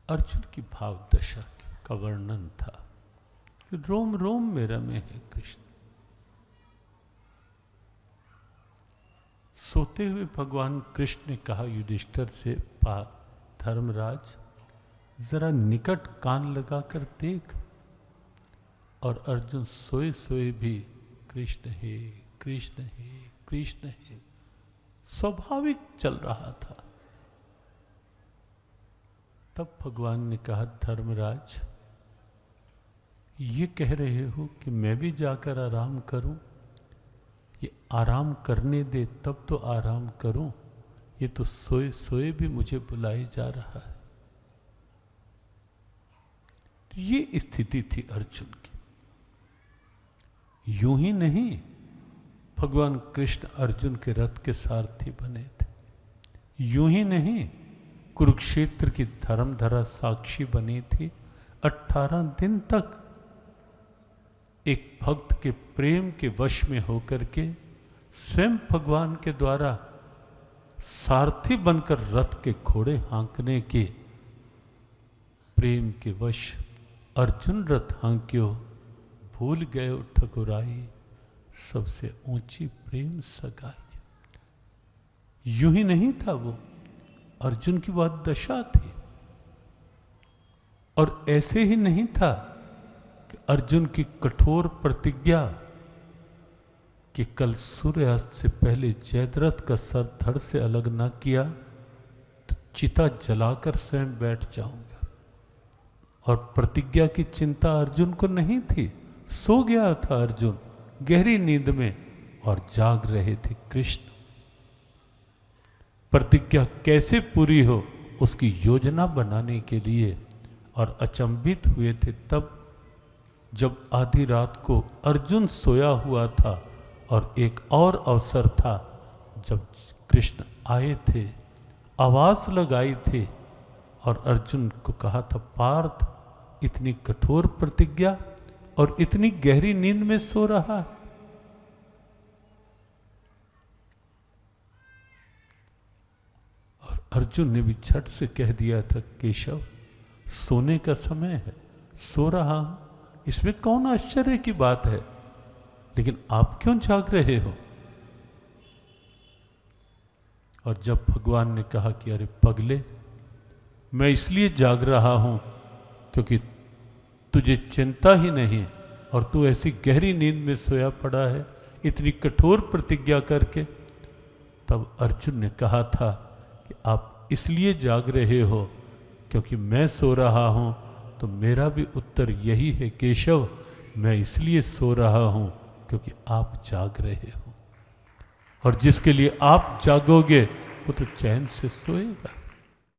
अर्जुन की भाव दशा का वर्णन था कि रोम रोम में रमे है कृष्ण। सोते हुए भगवान कृष्ण ने कहा युधिष्ठिर से, धर्मराज जरा निकट कान लगाकर देख। और अर्जुन सोए सोए भी कृष्ण हे कृष्ण हे कृष्ण हे स्वाभाविक चल रहा था। तब भगवान ने कहा, धर्मराज ये कह रहे हो कि मैं भी जाकर आराम करूं? ये आराम करने दे तब तो आराम करूं, ये तो सोए सोए भी मुझे बुलाए जा रहा है। ये स्थिति थी अर्जुन की। यूं ही नहीं, भगवान कृष्ण अर्जुन के रथ के सारथी बने थे। यूं ही नहीं, कुरुक्षेत्र की धर्मधरा साक्षी बनी थी। 18 दिन तक एक भक्त के प्रेम के वश में होकर के स्वयं भगवान के द्वारा सारथी बनकर रथ के घोड़े हाँकने के प्रेम के वश अर्जुन रथ हाँक्यो, भूल गए ठकुराई सबसे ऊंची प्रेम सगाई। यूं ही नहीं था वो, अर्जुन की वह दशा थी। और ऐसे ही नहीं था कि अर्जुन की कठोर प्रतिज्ञा कि कल सूर्यास्त से पहले जयद्रथ का सर धड़ से अलग ना किया तो चिता जलाकर स्वयं बैठ जाऊंगा। और प्रतिज्ञा की चिंता अर्जुन को नहीं थी। सो गया था अर्जुन गहरी नींद में और जाग रहे थे कृष्ण। प्रतिज्ञा कैसे पूरी हो उसकी योजना बनाने के लिए और अचंभित हुए थे तब जब आधी रात को अर्जुन सोया हुआ था और एक और अवसर था जब कृष्ण आए थे, आवाज लगाई थी और अर्जुन को कहा था, पार्थ इतनी कठोर प्रतिज्ञा और इतनी गहरी नींद में सो रहा है। और अर्जुन ने भी झट से कह दिया था, केशव सोने का समय है, सो रहा हूं, इसमें कौन आश्चर्य की बात है, लेकिन आप क्यों जाग रहे हो? और जब भगवान ने कहा कि अरे पगले, मैं इसलिए जाग रहा हूं क्योंकि तुझे चिंता ही नहीं और तू ऐसी गहरी नींद में सोया पड़ा है इतनी कठोर प्रतिज्ञा करके। तब अर्जुन ने कहा था कि आप इसलिए जाग रहे हो क्योंकि मैं सो रहा हूं, तो मेरा भी उत्तर यही है केशव, मैं इसलिए सो रहा हूं क्योंकि आप जाग रहे हो और जिसके लिए आप जागोगे वो तो चैन से सोएगा।